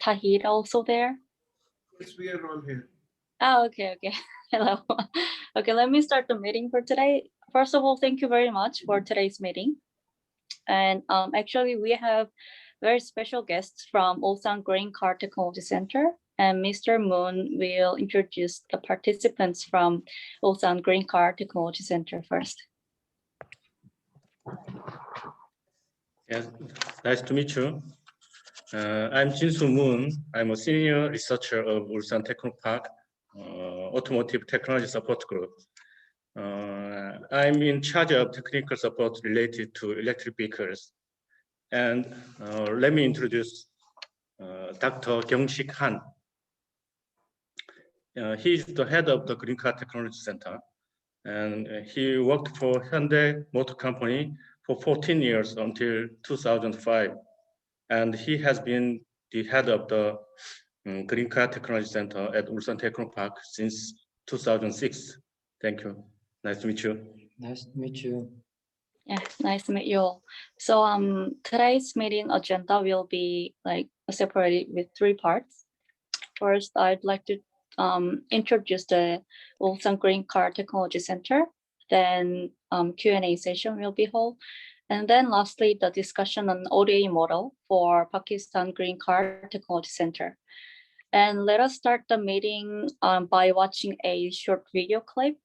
Tahir also there? Yes, we are all here. Oh, okay. Hello. Okay, let me start the meeting for today. First of all, thank you very much for today's meeting. And actually, we have very special guests from Ulsan Green Car Technology Center. And Mr. Moon will introduce the participants from Ulsan Green Car Technology Center first. Yes, nice to meet you. I'm Jin-Soo Moon. I'm a senior researcher of Ulsan Technopark Automotive Technology Support Group. I'm in charge of technical support related to electric vehicles. And let me introduce Dr. Kyung-Sik Han. He is the head of the Green Car Technology Center. And he worked for Hyundai Motor Company for 14 years until 2005. And he has been the head of the Green Car Technology Center at Ulsan Technopark since 2006. Thank you. Nice to meet you. Nice to meet you. Yeah, nice to meet you all. So today's meeting agenda will be like separated with 3 parts. First, I'd like to introduce the Ulsan Green Car Technology Center. Then Q&A session will be held. And then lastly, the discussion on ODA model for Pakistan Green Car Technology Center. And let us start the meeting by watching a short video clip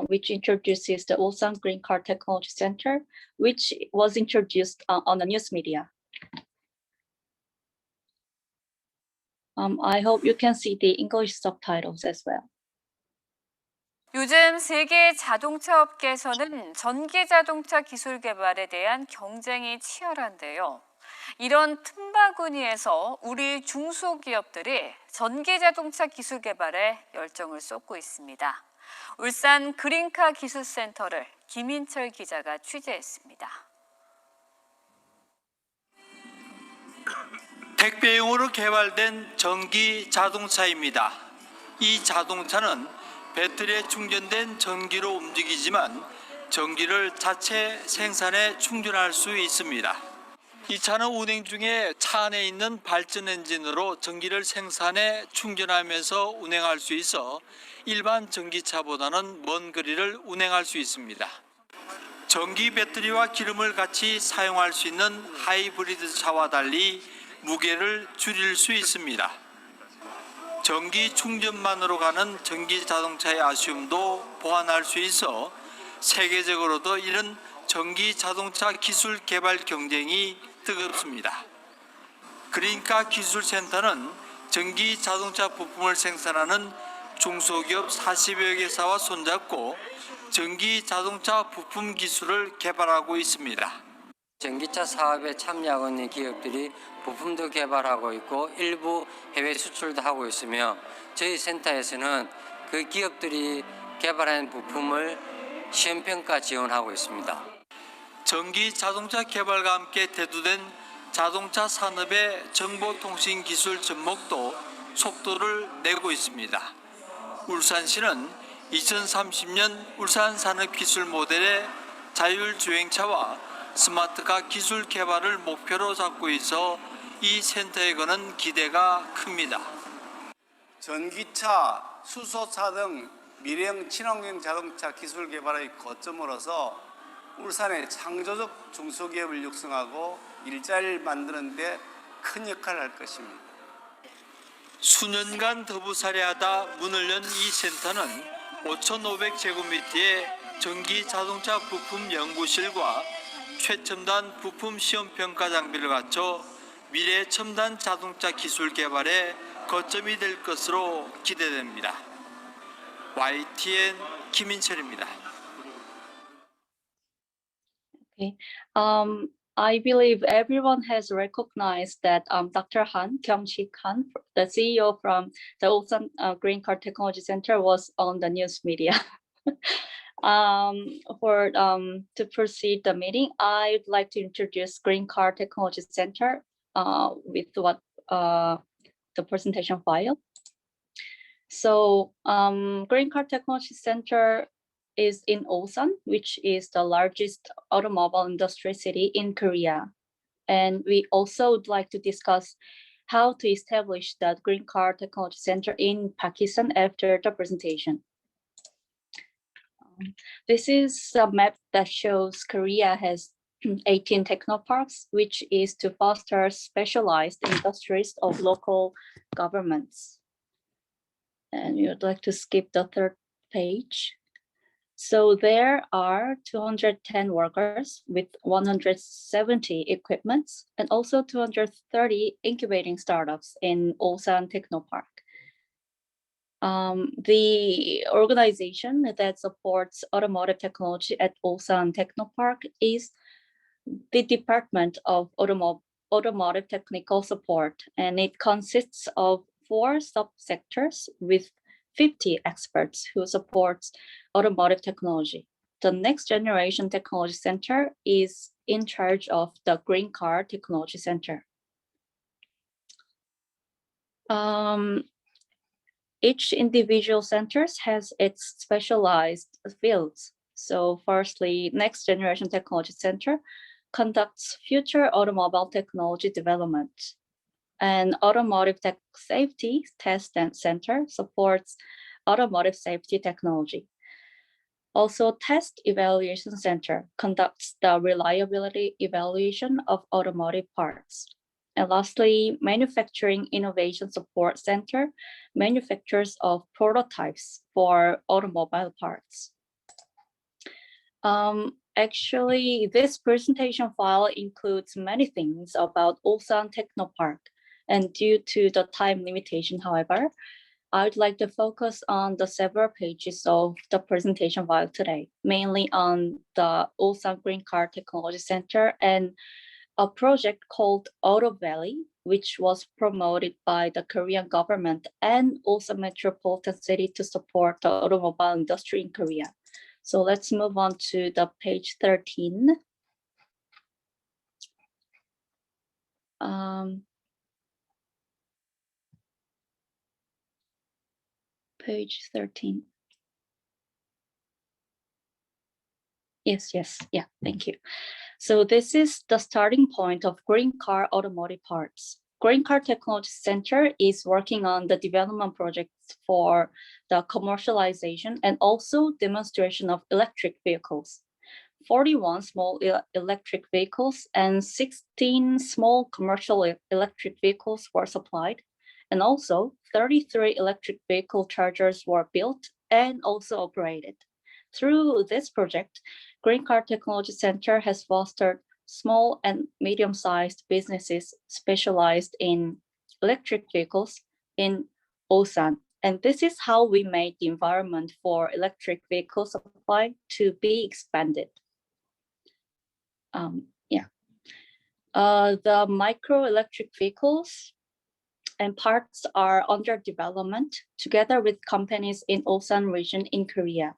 which introduces the Ulsan Green Car Technology Center, which was introduced on the news media. I hope you can see the English subtitles as well. 요즘 세계 자동차 업계에서는 전기 자동차 기술 개발에 대한 경쟁이 치열한데요. 이런 틈바구니에서 우리 중소기업들이 전기 자동차 기술 개발에 열정을 쏟고 있습니다. 울산 그린카 기술센터를 김인철 기자가 취재했습니다. 택배용으로 개발된 전기 자동차입니다. 이 자동차는 배터리에 충전된 전기로 움직이지만 전기를 자체 생산해 충전할 수 있습니다. 이 차는 운행 중에 차 안에 있는 발전 엔진으로 전기를 생산해 충전하면서 운행할 수 있어 일반 전기차보다는 먼 거리를 운행할 수 있습니다. 전기 배터리와 기름을 같이 사용할 수 있는 하이브리드 차와 달리 무게를 줄일 수 있습니다. 전기 충전만으로 가는 전기 자동차의 아쉬움도 보완할 수 있어 세계적으로도 이런 전기 자동차 기술 개발 경쟁이 뜨겁습니다. 그린카 기술센터는 전기 자동차 부품을 생산하는 중소기업 40여 개사와 손잡고 전기 자동차 부품 기술을 개발하고 있습니다. 전기차 사업에 참여하고 있는 기업들이 부품도 개발하고 있고 일부 해외 수출도 하고 있으며 저희 센터에서는 그 기업들이 개발한 부품을 시험평가 지원하고 있습니다. 전기 자동차 개발과 함께 대두된 자동차 산업의 정보통신 기술 접목도 속도를 내고 있습니다. 울산시는 2030년 울산 산업기술 모델의 자율주행차와 스마트카 기술 개발을 목표로 잡고 있어 이 센터에 거는 기대가 큽니다. 전기차, 수소차 등 미래형 친환경 자동차 기술 개발의 거점으로서 울산의 창조적 중소기업을 육성하고 일자리를 만드는 데 큰 역할을 할 것입니다. 수년간 더부살이하다 문을 연 이 센터는 5,500제곱미터의 전기 자동차 부품 연구실과 최첨단 부품 시험 평가 장비를 갖춰 미래 첨단 자동차 기술 개발의 거점이 될 것으로 기대됩니다. YTN 김인철입니다. Okay. I believe everyone has recognized that Dr. Han, Kyung-Sik Han, the CEO from the Ulsan Green Car Technology Center, was on the news media. To proceed the meeting, I'd like to introduce Green Car Technology Center with what the presentation file. So Green Car Technology Center is in Ulsan, which is the largest automobile industry city in Korea. And we also would like to discuss how to establish the Green Car Technology Center in Pakistan after the presentation. This is a map that shows Korea has 18 technoparks, which is to foster specialized industries of local governments. And you'd like to skip the third page. So there are 210 workers with 170 equipments and also 230 incubating startups in Ulsan Technopark. The organization that supports automotive technology at Ulsan Technopark is the Department of Automotive Technical Support, and it consists of 4 subsectors with 50 experts who support automotive technology. The Next Generation Technology Center is in charge of the Green Car Technology Center. Each individual centers has its specialized fields. So firstly, Next Generation Technology Center conducts future automobile technology development. And Automotive Tech Safety Test Center supports automotive safety technology. Also, Test Evaluation Center conducts the reliability evaluation of automotive parts. And lastly, Manufacturing Innovation Support Center manufactures of prototypes for automobile parts. Actually, this presentation file includes many things about Ulsan Technopark, and due to the time limitation, however, I would like to focus on the several pages of the presentation file today, mainly on the Ulsan Green Car Technology Center and a project called Auto Valley, which was promoted by the Korean government and Ulsan Metropolitan City to support the automobile industry in Korea. So let's move on to the page 13. Page 13. Yes, yeah, thank you. So this is the starting point of Green Car Automotive Parts. Green Car Technology Center is working on the development projects for the commercialization and also demonstration of electric vehicles. 41 small electric vehicles and 16 small commercial electric vehicles were supplied. And also 33 electric vehicle chargers were built and also operated. Through this project, Green Car Technology Center has fostered small and medium-sized businesses specialized in electric vehicles in Ulsan. And this is how we made the environment for electric vehicle supply to be expanded. The micro electric vehicles and parts are under development together with companies in Ulsan region in Korea.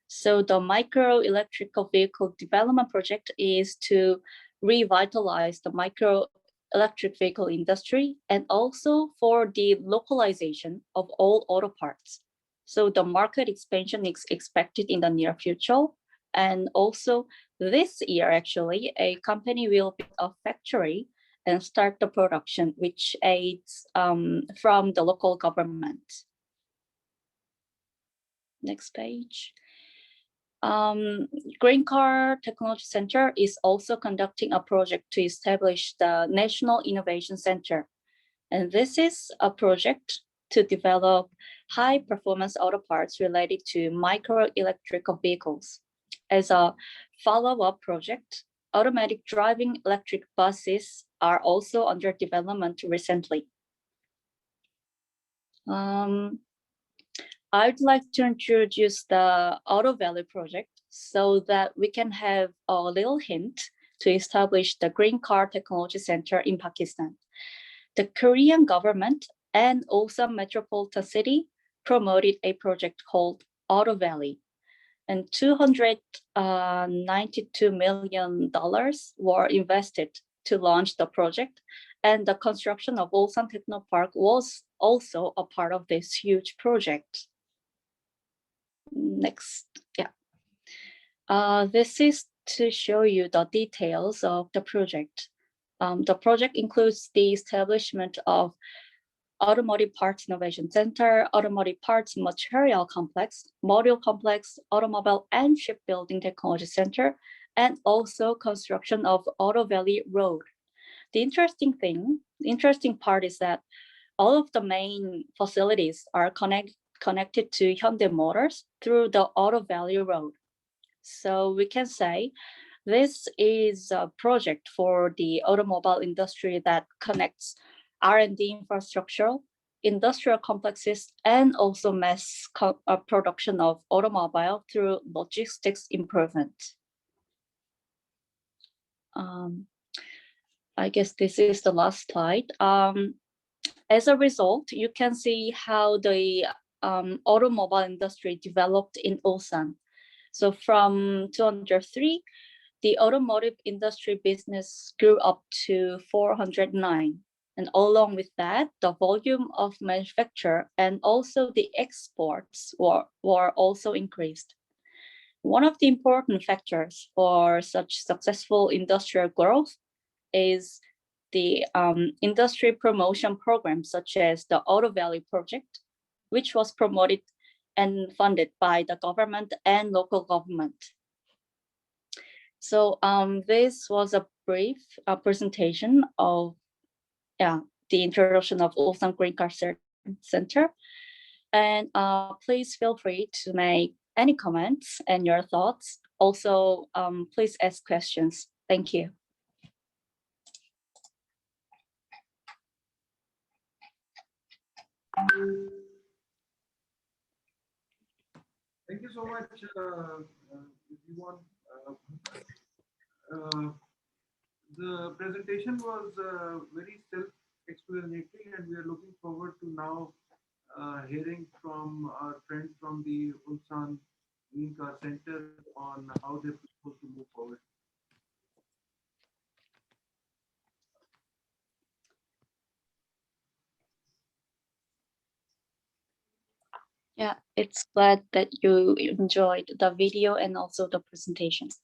So the micro electrical vehicle development project is to revitalize the micro electric vehicle industry and also for the localization of all auto parts. So the market expansion is expected in the near future. And also this year, actually, a company will build a factory and start the production, which aids from the local government. Next page. Green Car Technology Center is also conducting a project to establish the National Innovation Center. And this is a project to develop high performance auto parts related to micro electrical vehicles. As a follow-up project, automatic driving electric buses are also under development recently. I'd like to introduce the Auto Valley project so that we can have a little hint to establish the Green Car Technology Center in Pakistan. The Korean government and Ulsan Metropolitan City promoted a project called Auto Valley, and $292 million were invested to launch the project, and the construction of Ulsan Technopark was also a part of this huge project. Next, yeah. This is to show you the details of the project. The project includes the establishment of Automotive Parts Innovation Center, Automotive Parts Material Complex, Module Complex, Automobile and Shipbuilding Technology Center, and also construction of Auto Valley Road. The interesting part is that all of the main facilities are connected to Hyundai Motors through the Auto Valley Road. So we can say this is a project for the automobile industry that connects R&D infrastructure, industrial complexes, and also mass production of automobile through logistics improvement. I guess this is the last slide. As a result, you can see how the automobile industry developed in Ulsan. So from 2003, the automotive industry business grew up to 409. And along with that, the volume of manufacture and also the exports were also increased. One of the important factors for such successful industrial growth is the industry promotion program, such as the Auto Valley project, which was promoted and funded by the government and local government. So this was a brief presentation of the introduction of Ulsan Green Car Center. And please feel free to make any comments and your thoughts. Also, please ask questions. Thank you. Thank you so much, everyone. The presentation was very self-explanatory, and we are looking forward to now hearing from our friends from the Ulsan Green Car Center on how they're supposed to move forward. Yeah, it's glad that you enjoyed the video and also the presentations.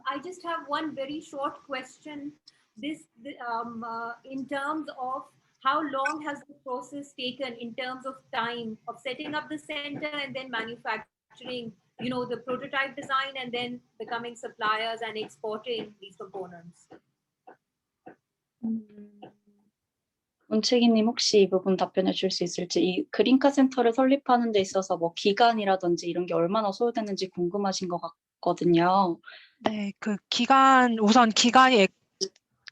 I just have one very short question. In terms of how long has the process taken in terms of time of setting up the center and then manufacturing, the prototype design and then becoming suppliers and exporting these components? 문채기님 혹시 이 부분 답변해 줄 수 있을지, 이 그린카 센터를 설립하는 데 있어서 뭐 기간이라든지 이런 게 얼마나 소요되는지 궁금하신 것 같거든요. 네, 그 우선 기간이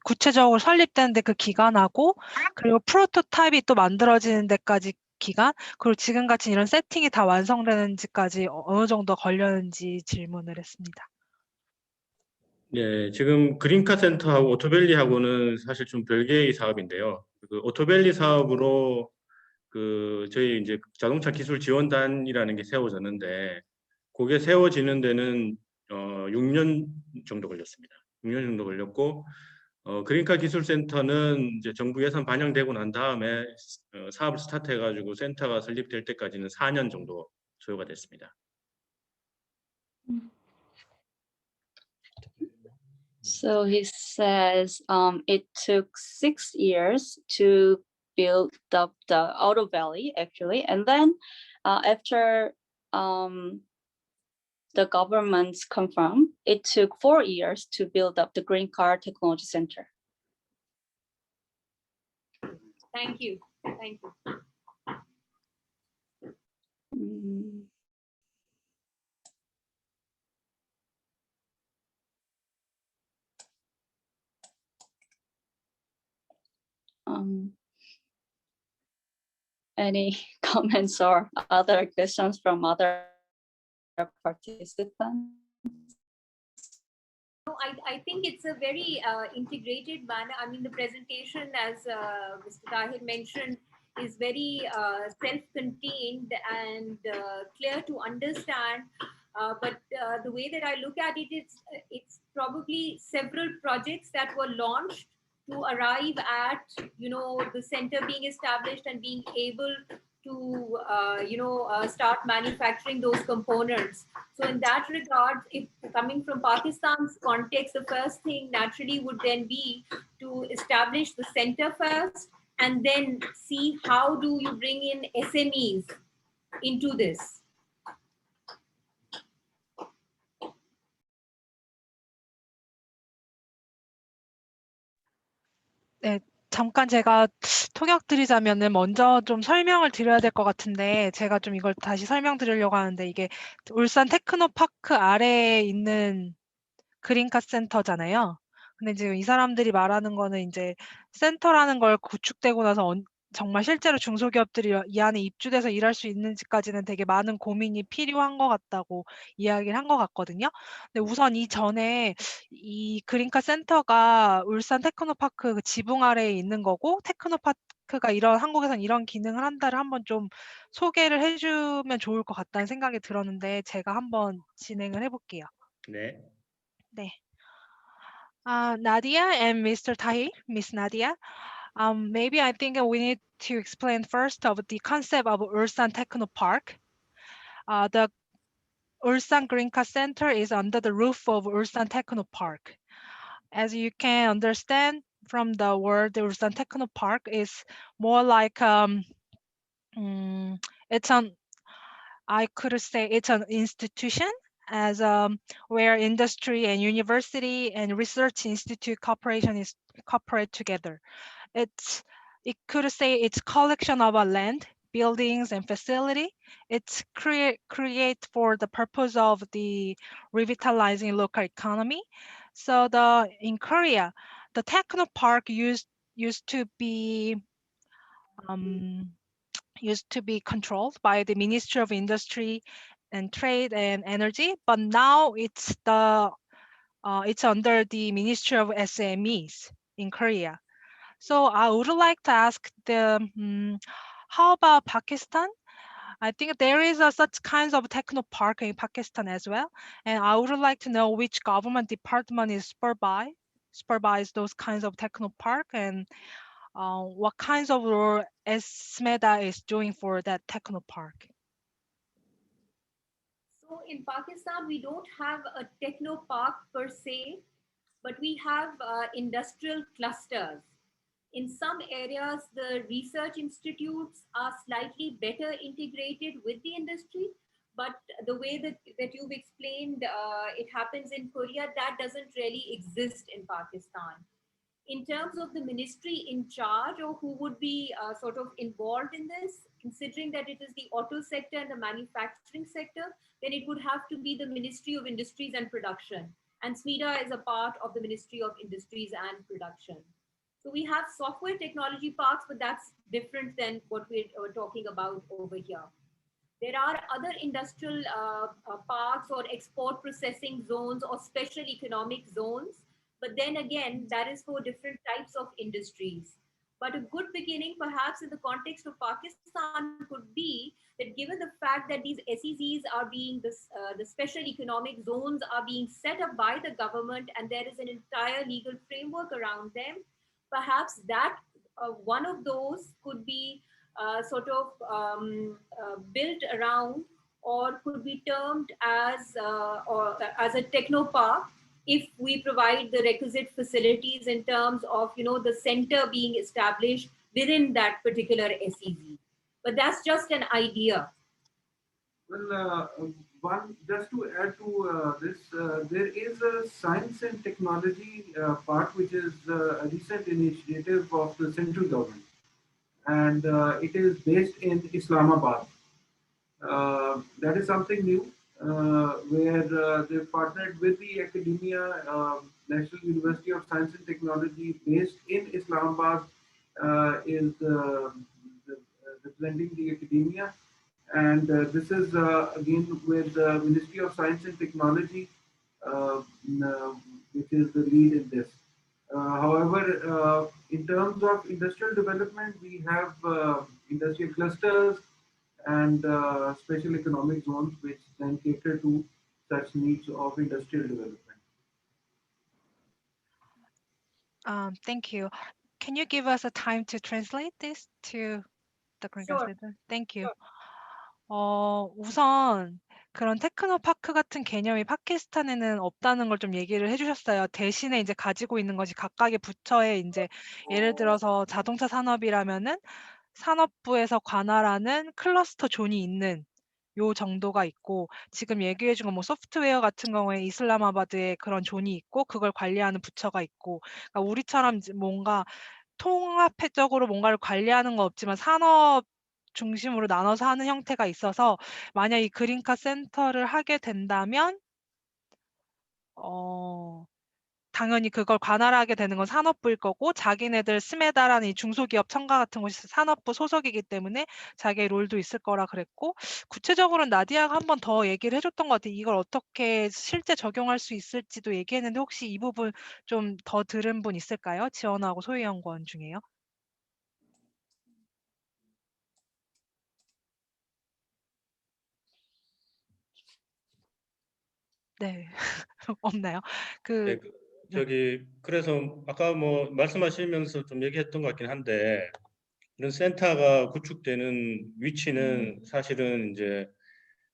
구체적으로 설립되는데 그 기간하고, 그리고 프로토타입이 또 만들어지는 데까지 기간, 그리고 지금같이 이런 세팅이 다 완성되는지까지 어느 정도 걸렸는지 질문을 했습니다. 네, 지금 그린카 센터하고 오토밸리하고는 사실 좀 별개의 사업인데요. 그 오토밸리 사업으로 저희 이제 자동차 기술 지원단이라는 게 세워졌는데, 그게 세워지는 데는 6년 정도 걸렸습니다. 6년 정도 걸렸고, 그린카 기술센터는 이제 정부 예산 반영되고 난 다음에 사업을 스타트해가지고 센터가 설립될 때까지는 4년 정도 소요가 됐습니다. So he says it took 6 years to build up the Auto Valley, actually, and then after the government's confirmed, it took 4 years to build up the Green Car Technology Center. Thank you. Thank you. Any comments or other questions from other participants? I think it's a very integrated manner. I mean, the presentation, as Mr. Tahir mentioned, is very self-contained and clear to understand. But the way that I look at it, it's probably several projects that were launched to arrive at, the center being established and being able to start manufacturing those components. So in that regard, if coming from Pakistan's context, the first thing naturally would then be to establish the center first, and then see how do you bring in SMEs into this. 네, 잠깐 제가 통역 드리자면은 먼저 좀 설명을 드려야 될 것 같은데 제가 좀 이걸 다시 설명드리려고 하는데 이게 울산 테크노파크 아래에 있는 그린카 센터잖아요. 근데 지금 이 사람들이 말하는 거는 이제 센터라는 걸 구축되고 나서 정말 실제로 중소기업들이 이 안에 입주돼서 일할 수 있는지까지는 되게 많은 고민이 필요한 것 같다고 이야기를 한 것 같거든요. 근데 우선 이전에 이 그린카 센터가 울산 테크노파크 그 지붕 아래에 있는 거고 테크노파크가 이런 한국에선 이런 기능을 한다를 한번 좀 소개를 해주면 좋을 것 같다는 생각이 들었는데 제가 한번 진행을 해볼게요. 네. 네. Nadia and Mr. Tahir, Miss Nadia, maybe I think we need to explain first of the concept of Ulsan Techno Park. The Ulsan Grinka Center is under the roof of Ulsan Techno Park. As you can understand from the word, the Ulsan Techno Park is more like it's I could say it's an institution as where industry and university and research institute cooperation is cooperate together. It could say it's collection of a land, buildings and facility. It's create for the purpose of the revitalizing local economy. So in Korea, the techno park used to be controlled by the Ministry of Industry and Trade and Energy, but now it's under the Ministry of SMEs in Korea. So I would like to ask how about Pakistan? I think there is such kinds of techno park in Pakistan as well, and I would like to know which government department is supervise those kinds of techno park, and what kinds of role SMEDA is doing for that techno park. So in Pakistan, we don't have a techno park per se, but we have industrial clusters. In some areas, the research institutes are slightly better integrated with the industry, but the way that you've explained, it happens in Korea, that doesn't really exist in Pakistan. In terms of the ministry in charge or who would be sort of involved in this, considering that it is the auto sector and the manufacturing sector, then it would have to be the Ministry of Industries and Production. And SMEDA is a part of the Ministry of Industries and Production. So we have software technology parks, but that's different than what we're talking about over here. There are other industrial parks or export processing zones or special economic zones. But then again, that is for different types of industries. But a good beginning, perhaps in the context of Pakistan, could be that given the fact that these SEZs are being, the special economic zones are being set up by the government and there is an entire legal framework around them, perhaps that one of those could be built around or could be termed as a techno park if we provide the requisite facilities in terms of the center being established within that particular SEZ. But that's just an idea. Well, just to add to this, there is a science and technology part, which is a recent initiative of the central government. And it is based in Islamabad. That is something new, where they've partnered with the academia. National University of Science and Technology based in Islamabad is representing the academia. And this is again with the Ministry of Science and Technology, which is the lead in this. However, in terms of industrial development, we have industrial clusters and special economic zones, which then cater to such needs of industrial development. Thank you. Can you give us a time to translate this to the Korean Sure. Center? Thank you. 우선 그런 테크노파크 같은 개념이 파키스탄에는 없다는 걸 좀 얘기를 해주셨어요. 대신에 이제 가지고 있는 것이 각각의 부처에 이제 예를 들어서 자동차 산업이라면은 산업부에서 관할하는 클러스터 존이 있는 요 정도가 있고, 지금 얘기해 준 건 뭐 소프트웨어 같은 경우에 이슬람아바드에 그런 존이 있고 그걸 관리하는 부처가 있고, 그러니까 우리처럼 이제 뭔가 통합적으로 뭔가를 관리하는 건 없지만 산업 중심으로 나눠서 하는 형태가 있어서, 만약 이 그린카 센터를 하게 된다면 당연히 그걸 관할하게 되는 건 산업부일 거고, 자기네들 스메다라는 이 중소기업 첨가 같은 곳이 산업부 소속이기 때문에 자기의 롤도 있을 거라 그랬고, 구체적으로는 나디아가 한 번 더 얘기를 해줬던 것 같아요. 이걸 어떻게 실제 적용할 수 있을지도 얘기했는데, 혹시 이 부분 좀 더 들은 분 있을까요? 지원하고 소희연구원 중에요. 네. 없나요? 네, 그래서 아까 뭐 말씀하시면서 좀 얘기했던 것 같긴 한데, 이런 센터가 구축되는 위치는 사실은 이제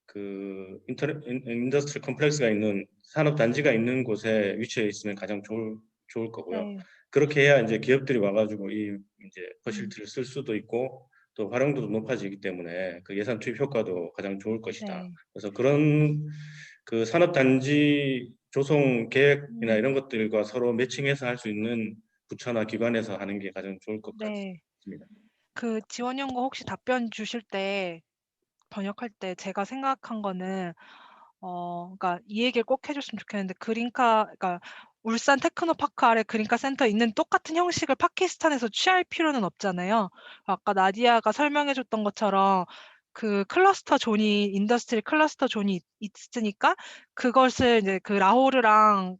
그 인더스트리 컴플렉스가 있는 산업 단지가 있는 곳에 위치해 있으면 가장 좋을 거고요. 네. 그렇게 해야 이제 기업들이 와가지고 이 이제 퍼실티를 쓸 수도 있고 또 활용도도 높아지기 때문에 그 예산 투입 효과도 가장 좋을 것이다. 네. 그래서 그런 그 산업 단지 조성 계획이나 이런 것들과 서로 매칭해서 할 수 있는 부처나 기관에서 하는 게 가장 좋을 것 네. 같습니다. 그 지원연구 혹시 답변 주실 때 번역할 때 제가 생각한 거는 그러니까 이 얘기를 꼭 해줬으면 좋겠는데, 그러니까 울산 테크노파크 아래 그린카 센터 있는 똑같은 형식을 파키스탄에서 취할 필요는 없잖아요. 아까 나디아가 설명해줬던 것처럼 그 클러스터 존이 인더스트리 클러스터 존이 있으니까 그것을 이제 그 라호르랑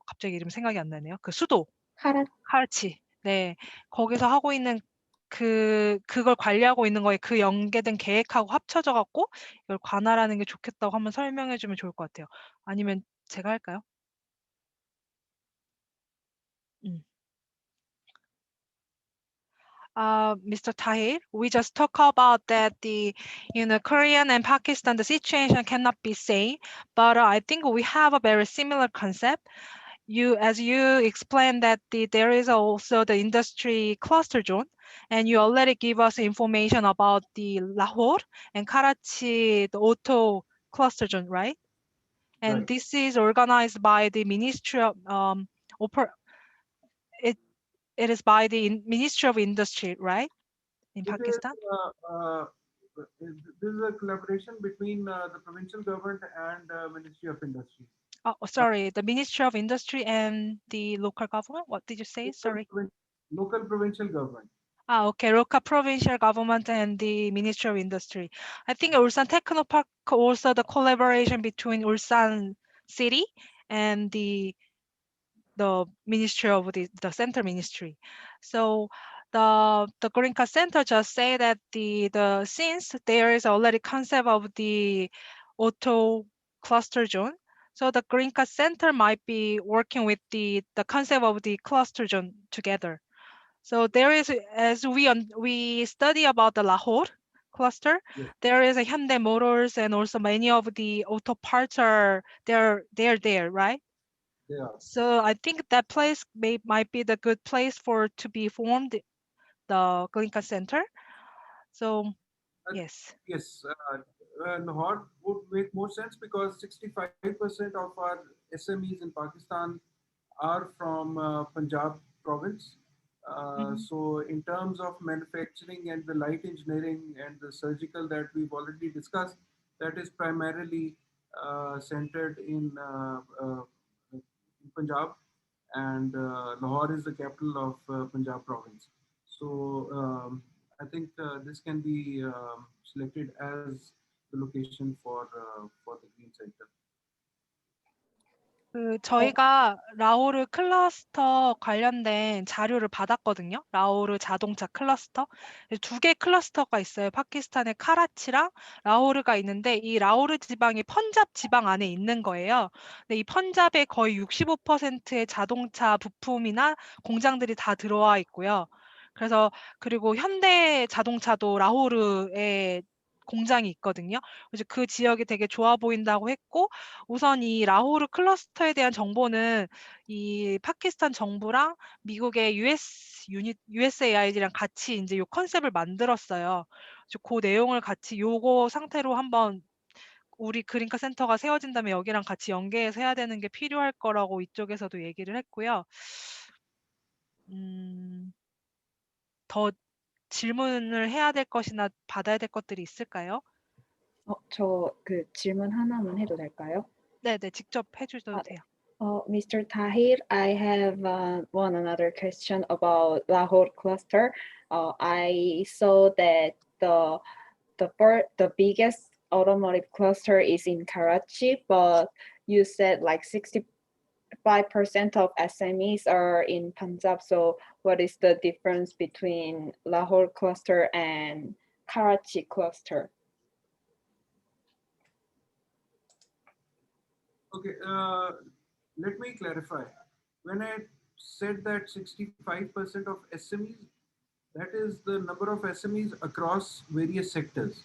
갑자기 이름 생각이 안 나네요. 그 수도 카라치. 네. 거기서 하고 있는 그걸 관리하고 있는 거에 그 연계된 계획하고 합쳐져 갖고 이걸 관할하는 게 좋겠다고 한번 설명해 주면 좋을 것 같아요. 아니면 제가 할까요? Mr. Tahir, we just talk about that Korean and Pakistan, the situation cannot be same, but I think we have a very similar concept. As you explained that there is also the industry cluster zone, and you already give us information about the Lahore and Karachi, the auto cluster zone, right? And Right. this is organized by the Ministry of it is by the Ministry of Industry, right? In Pakistan? This is a collaboration between the provincial government and Ministry of Industry. Oh, sorry, the Ministry of Industry and the local government? What did you say? Sorry. Local provincial government. Okay, local provincial government and the Ministry of Industry. I think Ulsan Technopark also the collaboration between Ulsan City and the Ministry of the Center Ministry. So the Grinka Center just say that since there is already concept of the auto cluster zone, so the Grinka Center might be working with the concept of the cluster zone together. So there is, as we study about the Lahore cluster, Yes. there is a Hyundai Motors and also many of the auto parts are they're there, right? Yeah. So I think that place might be the good place to be formed, the Glinka Center. So yes. Yes, Lahore would make more sense because 65% of our SMEs in Pakistan are from Punjab province. So in terms of manufacturing and the light engineering and the surgical that we've already discussed, that is primarily centered in Punjab, and Lahore is the capital of Punjab province. So I think this can be selected as the location for the Green Center. 저희가 라오르 클러스터 관련된 자료를 받았거든요. 라오르 자동차 클러스터. 2개 클러스터가 있어요. 파키스탄의 카라치랑 라오르가 있는데, 이 라오르 지방이 펀잡 지방 안에 있는 거예요. 근데 이 펀잡의 거의 65%의 자동차 부품이나 공장들이 다 들어와 있고요. 그래서 그리고 현대 자동차도 라호르에 공장이 있거든요. 그래서 그 지역이 되게 좋아 보인다고 했고, 우선 이 라호르 클러스터에 대한 정보는 이 파키스탄 정부랑 미국의 USAID랑 같이 이제 요 컨셉을 만들었어요. 그래서 그 내용을 같이 요거 상태로 한번 우리 그린카 센터가 세워진다면 여기랑 같이 연계해서 해야 되는 게 필요할 거라고 이쪽에서도 얘기를 했고요. 더 질문을 해야 될 것이나 받아야 될 것들이 있을까요? 저 그 질문 하나만 해도 될까요? 네네, 직접 해주셔도 아, 돼요. Mr. Tahir, I have one another question about Lahore cluster. I saw that the biggest automotive cluster is in Karachi, but you said like 65% of SMEs are in Punjab. So what is the difference between Lahore cluster and Karachi cluster? Okay, let me clarify. When I said that 65% of SMEs, that is the number of SMEs across various sectors,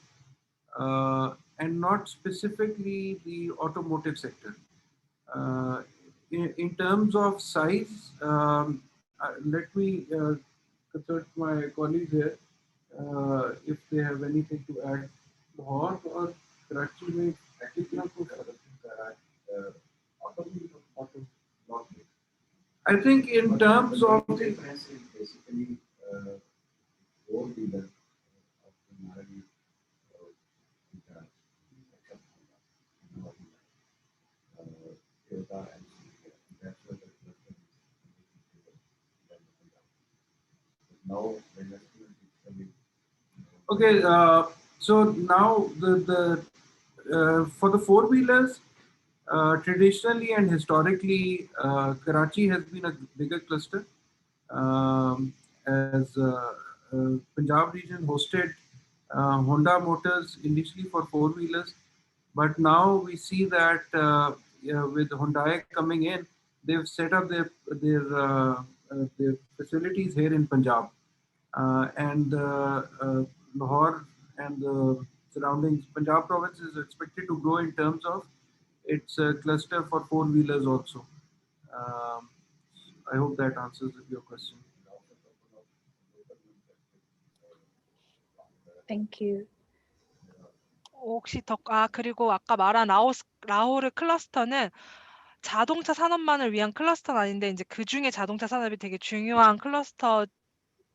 and not specifically the automotive sector. In terms of size, let me consult my colleagues here if they have anything to add. Lahore और कराची में कितना कुछ I think in terms of the basically okay, so now the for the four-wheelers, traditionally and historically, Karachi has been a bigger cluster. As Punjab region hosted Honda Motors initially for four-wheelers, but now we see that with Hyundai coming in, they've set up their facilities here in Punjab, and Lahore and the surroundings. Punjab province is expected to grow in terms of its cluster for four-wheelers also. I hope that answers your question. Thank you. 혹시 그리고 아까 말한 라호르 클러스터는 자동차 산업만을 위한 클러스터는 아닌데 이제 그중에 자동차 산업이 되게 중요한 클러스터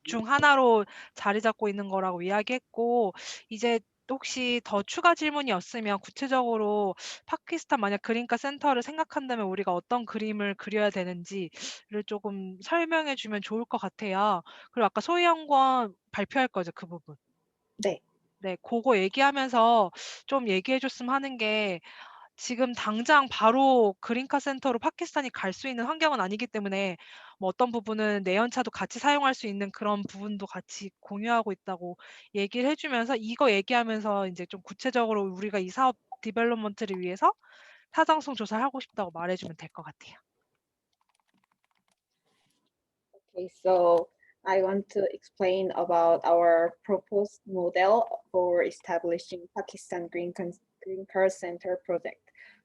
중 하나로 자리 잡고 있는 거라고 이야기했고, 이제 혹시 더 추가 질문이었으면 구체적으로 파키스탄 만약 그린카 센터를 생각한다면 우리가 어떤 그림을 그려야 되는지를 조금 설명해 주면 좋을 것 같아요. 그리고 아까 소희연구원 발표할 거죠, 그 부분. 네. 네, 그거 얘기하면서 좀 얘기해 줬으면 하는 게, 지금 당장 바로 그린카 센터로 파키스탄이 갈 수 있는 환경은 아니기 때문에 뭐 어떤 부분은 내연차도 같이 사용할 수 있는 그런 부분도 같이 공유하고 있다고 얘기를 해주면서, 이거 얘기하면서 이제 좀 구체적으로 우리가 이 사업 디벨롭먼트를 위해서 타당성 조사를 하고 싶다고 말해주면 될 것 같아요. Okay, so I want to explain about our proposed model for establishing Pakistan Green Car Center project.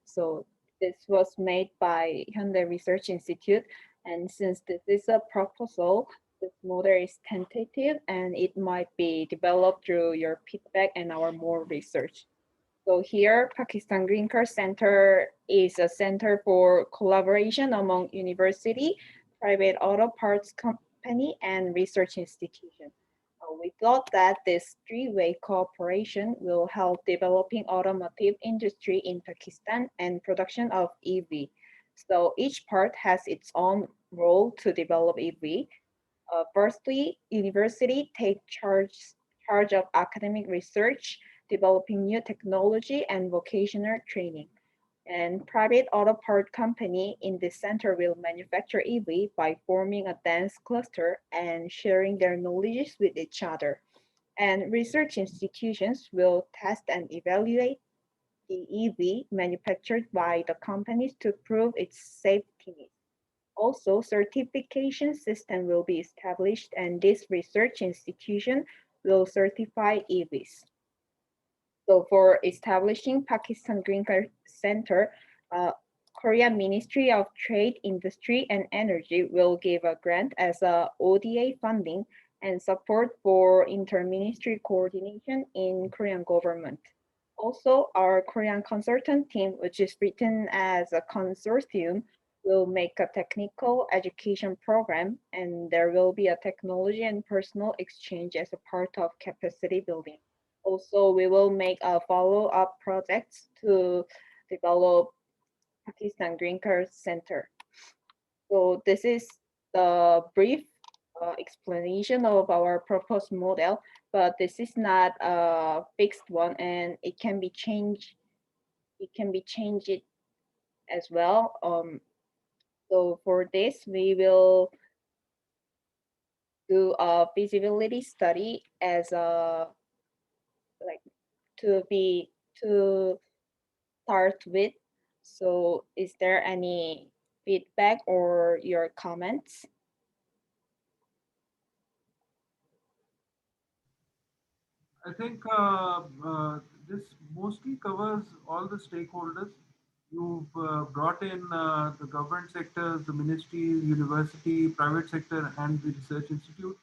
So this was made by Hyundai Research Institute, and since this is a proposal, this model is tentative and it might be developed through your feedback and our more research. So here, Pakistan Green Car Center is a center for collaboration among university, private auto parts company, and research institution. We thought that this three-way cooperation will help developing automotive industry in Pakistan and production of EV. So each part has its own role to develop EV. Firstly, university take charge of academic research, developing new technology and vocational training. And private auto part company in this center will manufacture EV by forming a dense cluster and sharing their knowledge with each other. And research institutions will test and evaluate the EV manufactured by the companies to prove its safety. Also, certification system will be established, and this research institution will certify EVs. So for establishing Pakistan Green Car Center, Korea Ministry of Trade, Industry and Energy will give a grant as a ODA funding and support for inter-ministry coordination in Korean government. Also, our Korean consultant team, which is written as a consortium, will make a technical education program, and there will be a technology and personal exchange as a part of capacity building. Also, we will make a follow-up projects to develop Pakistan Green Car Center. So this is the brief explanation of our proposed model, but this is not a fixed one, and it can be changed. It can be changed as well. So for this, we will do a feasibility study as a like to start with. So is there any feedback or your comments? I think this mostly covers all the stakeholders. You've brought in the government sectors, the ministries, university, private sector, and the research institute.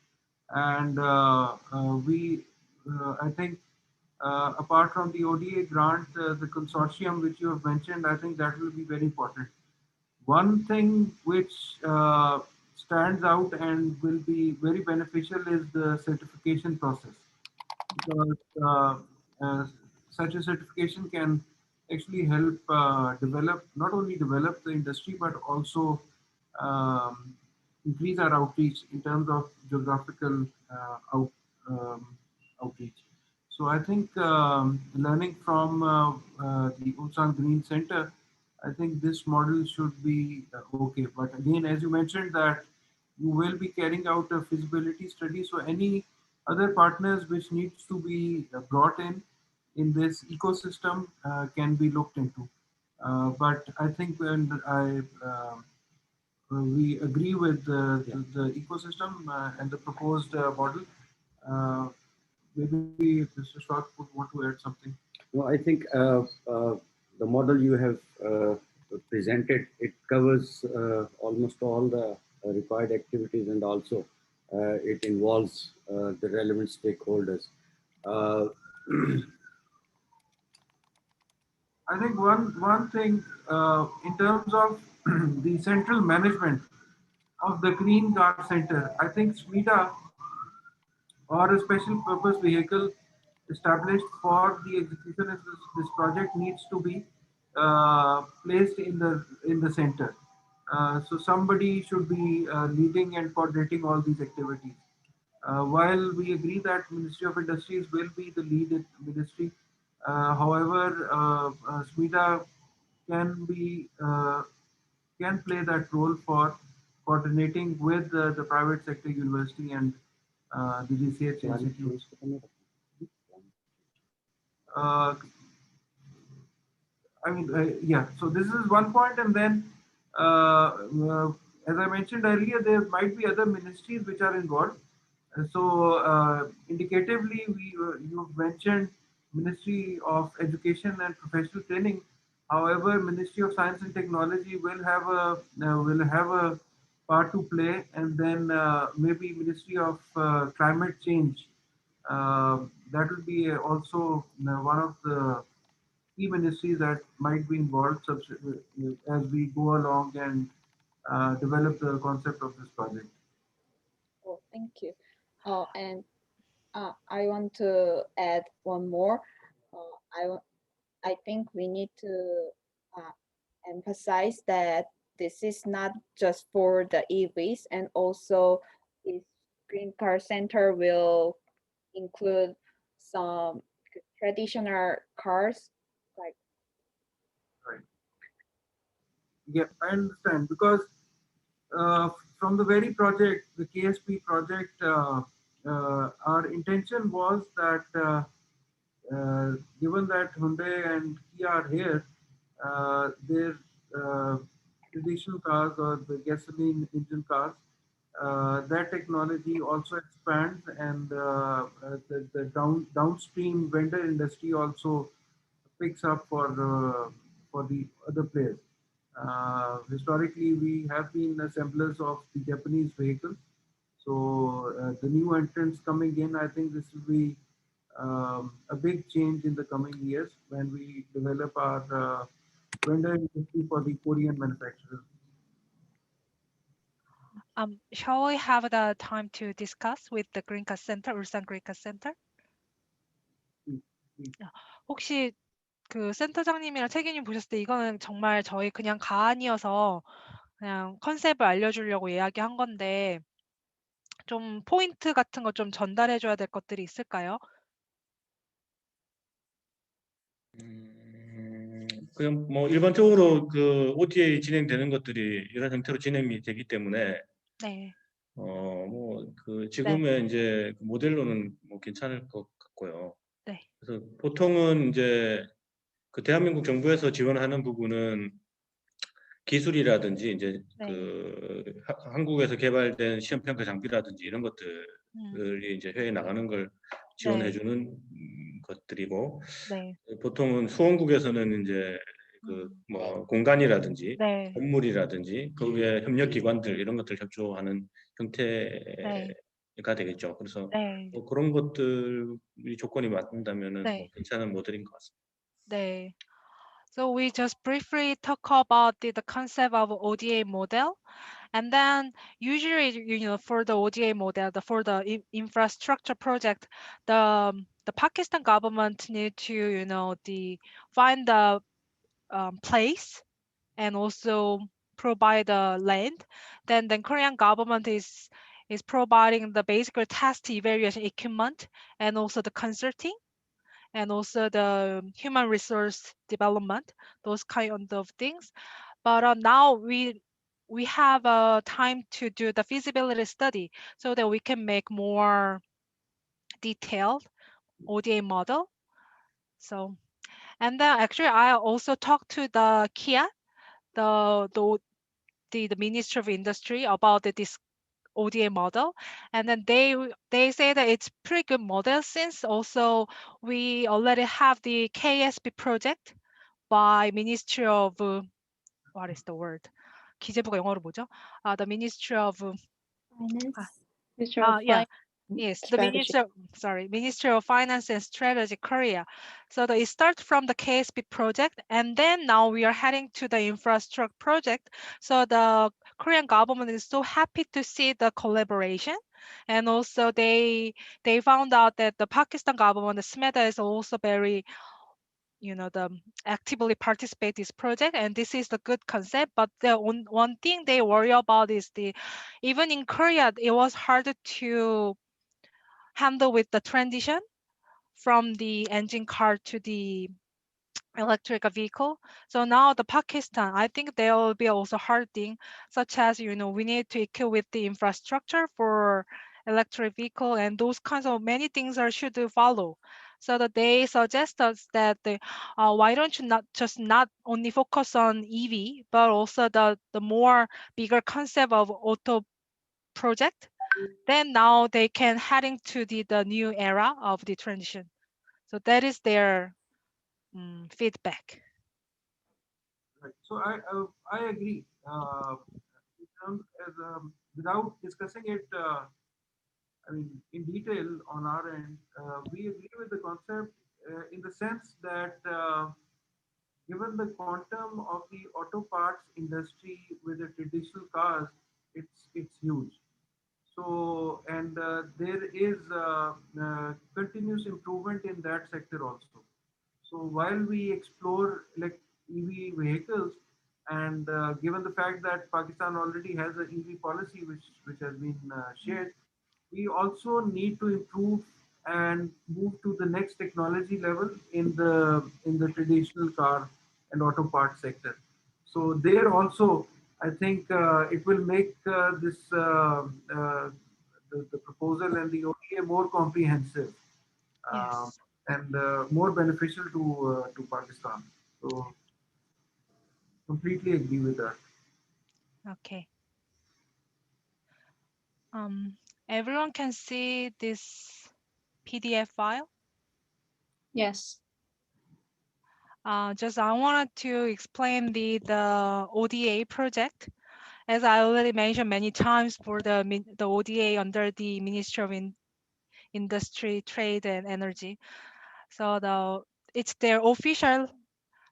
And I think, apart from the ODA grant, the consortium which you have mentioned, I think that will be very important. One thing which stands out and will be very beneficial is the certification process, because such a certification can actually help develop, not only develop the industry, but also increase our outreach in terms of geographical outreach. So I think learning from the Ulsan Green Center, I think this model should be okay. But again, as you mentioned, that you will be carrying out a feasibility study. So any other partners which needs to be brought in this ecosystem can be looked into. But I think when we agree with the ecosystem and the proposed model, maybe Mr. Shroff would want to add something. No, I think the model you have presented, it covers almost all the required activities, and also it involves the relevant stakeholders. I think one thing in terms of the central management of the Green Car Center, I think SMETA or a special purpose vehicle established for the execution of this project needs to be placed in the center. So somebody should be leading and coordinating all these activities. While we agree that Ministry of Industries will be the lead ministry, however, SMETA can play that role for coordinating with the private sector university and the research institutes. Yeah, so this is one point, and then as I mentioned earlier, there might be other ministries which are involved. So indicatively, you've mentioned Ministry of Education and Professional Training. However, Ministry of Science and Technology will have a part to play, and then maybe Ministry of Climate Change. That will be also one of the key ministries that might be involved as we go along and develop the concept of this project. Oh, thank you. And I want to add one more. I think we need to emphasize that this is not just for the EVs, and also this Green Car Center will include some traditional cars, like. Right. Yeah, I understand, because from the very project, the KSP project, our intention was that given that Hyundai and Kia are here, their traditional cars or the gasoline engine cars, that technology also expands, and the downstream vendor industry also picks up for the other players. Historically, we have been assemblers of the Japanese vehicles. So the new entrants coming in, I think this will be a big change in the coming years when we develop our vendor industry for the Korean manufacturers. Shall we have the time to discuss with the Greencast Center, 울산 Greencast Center? 혹시 그 센터장님이랑 책임님 보셨을 때 이거는 정말 저희 그냥 가안이어서 그냥 컨셉을 알려주려고 이야기한 건데 좀 포인트 같은 거 좀 전달해줘야 될 것들이 있을까요? 그냥 뭐 일반적으로 그 OTA 진행되는 것들이 이런 형태로 진행이 되기 때문에 네. 뭐 그 지금의 이제 모델로는 뭐 괜찮을 것 같고요. 네. 그래서 보통은 이제 그 대한민국 정부에서 지원하는 부분은 기술이라든지 이제 네. 그 한국에서 개발된 시험 평가 장비라든지 이런 것들이 이제 해외에 나가는 걸 지원해주는 것들이고, 네. 보통은 수원국에서는 이제 그 뭐 공간이라든지 네. 건물이라든지 그 위에 협력 기관들 이런 것들 협조하는 형태가 되겠죠. 그래서 네. 뭐 그런 것들이 조건이 맞는다면은 네. 뭐 괜찮은 모델인 것 같습니다. 네. So we just briefly talk about the concept of ODA model, and then usually, for the ODA model, for the infrastructure project, the Pakistan government need to, find the place and also provide the land. Then the Korean government is providing the basic test evaluation equipment and also the consulting, and also the human resource development, those kind of things. But now we have time to do the feasibility study so that we can make more detailed ODA model. So, and then actually I also talked to the Kia, the Ministry of Industry about this ODA model, and then they say that it's pretty good model since also we already have the KSB project by Ministry of what is the word? 기재부가 영어로 뭐죠? The Ministry of Finance. Yes, the Strategy. Ministry of Finance and Strategy Korea. So it starts from the KSB project, and then now we are heading to the infrastructure project. So the Korean government is so happy to see the collaboration, and also they found out that the Pakistan government, the SMETA, is also very actively participate this project, and this is the good concept. But the one thing they worry about is even in Korea, it was hard to handle with the transition from the engine car to the electric vehicle. So now the Pakistan, I think there will be also hard thing, such as, we need to equip with the infrastructure for electric vehicle, and those kinds of many things should follow. So that they suggest us that why don't you not only focus on EV, but also the more bigger concept of auto project. Then now they can heading to the new era of the transition. So that is their feedback. Right. So I agree. Without discussing it, I mean, in detail on our end, we agree with the concept in the sense that given the quantum of the auto parts industry with the traditional cars, it's huge. So, and there is continuous improvement in that sector also. So while we explore like EV vehicles, and given the fact that Pakistan already has an EV policy which has been shared, we also need to improve and move to the next technology level in the traditional car and auto parts sector. So there also, I think it will make this the proposal and the OTA more comprehensive. Yes. And more beneficial to Pakistan. So completely agree with that. Okay. Everyone can see this PDF file. Yes. Just I wanted to explain the ODA project. As I already mentioned many times, for the ODA under the Ministry of Industry, Trade and Energy. So it's their official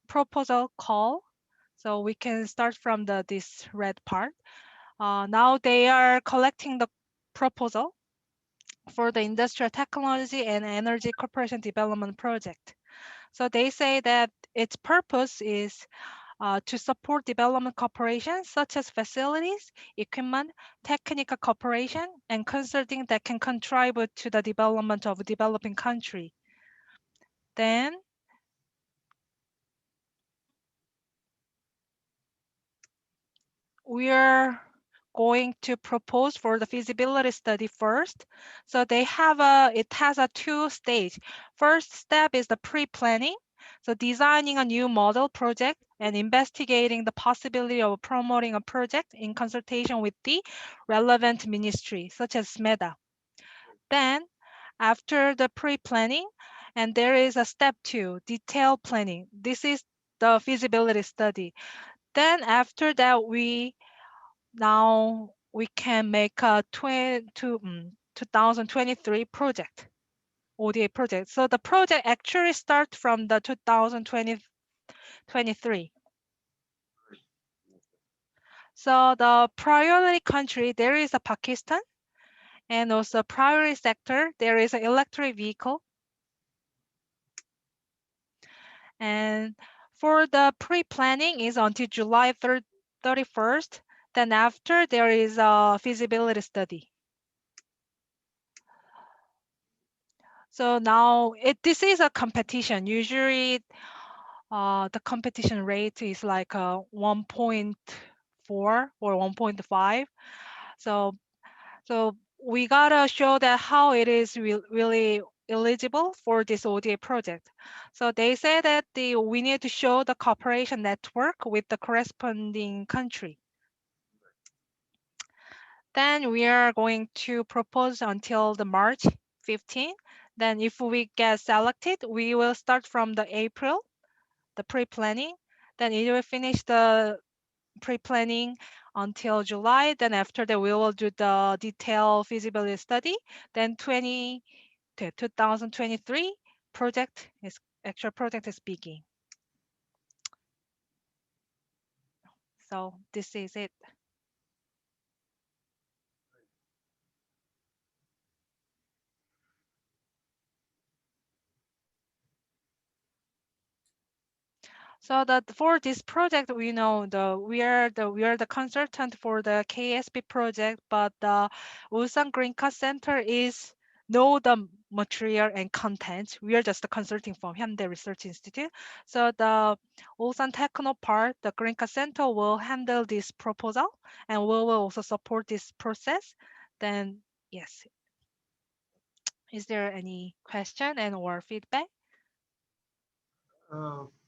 proposal call. So we can start from this red part. Now they are collecting the proposal for the Industrial Technology and Energy Corporation Development Project. So they say that its purpose is to support development cooperation such as facilities, equipment, technical cooperation, and consulting that can contribute to the development of a developing country. Then we are going to propose for the feasibility study first. So it has a two-stage. First step is the pre-planning. So designing a new model project and investigating the possibility of promoting a project in consultation with the relevant ministry, such as SMEDA. Then after the pre-planning, and there is a step 2, detailed planning. This is the feasibility study. Then after that, we can make a 2023 project, ODA project. So the project actually starts from the 2023. So the priority country, there is a Pakistan, and also priority sector, there is an electric vehicle. And for the pre-planning is until July 31st. Then after, there is a feasibility study. So now this is a competition. Usually the competition rate is like 1.4 or 1.5. So we gotta show that how it is really eligible for this ODA project. So they say that we need to show the cooperation network with the corresponding country. Then we are going to propose until the March 15. Then if we get selected, we will start from the April, the pre-planning. Then it will finish the pre-planning until July. Then after that, we will do the detailed feasibility study. Then 2023 actual project is begin. So this is it. So that for this project, we know we are the consultant for the KSP project, but the Ulsan Green Card Center know the material and content. We are just the consulting from Hyundai Research Institute. So the Ulsan Techno part, the Green Card Center will handle this proposal, and we will also support this process. Then yes. Is there any question and or feedback?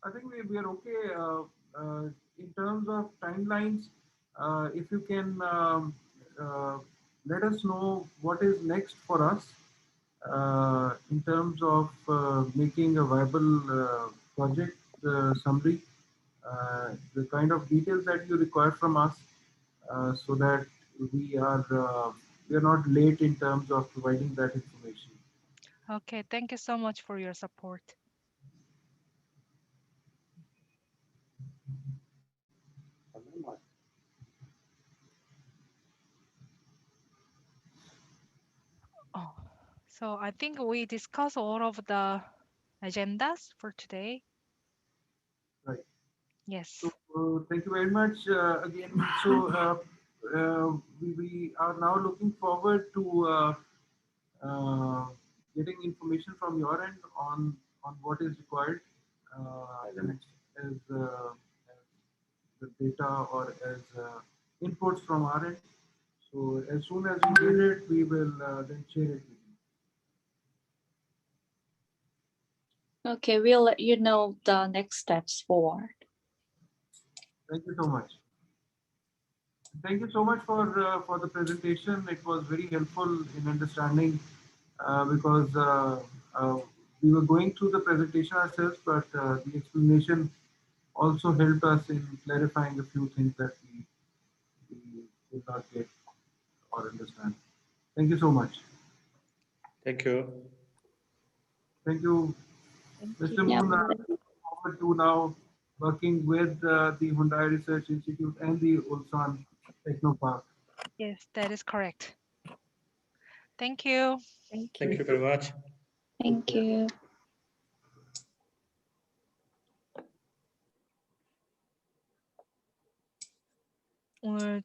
I think we are okay in terms of timelines. If you can let us know what is next for us in terms of making a viable project summary, the kind of details that you require from us, so that we are not late in terms of providing that information. Okay, thank you so much for your support. Oh, so I think we discussed all of the agendas for today. Right. Yes. So thank you very much again. So we are now looking forward to getting information from your end on what is required as the data or as inputs from our end. So as soon as we get it, we will then share it with you. Okay, we'll let you know the next steps forward. Thank you so much. Thank you so much for the presentation. It was very helpful in understanding because we were going through the presentation ourselves, but the explanation also helped us in clarifying a few things that we did not get or understand. Thank you so much. Thank you. Thank you, Mr. Yeah. Moon. I look forward to now working with the Hyundai Research Institute and the Ulsan Technopark. Yes, that is correct. Thank you. Thank you very much. Thank you. 오늘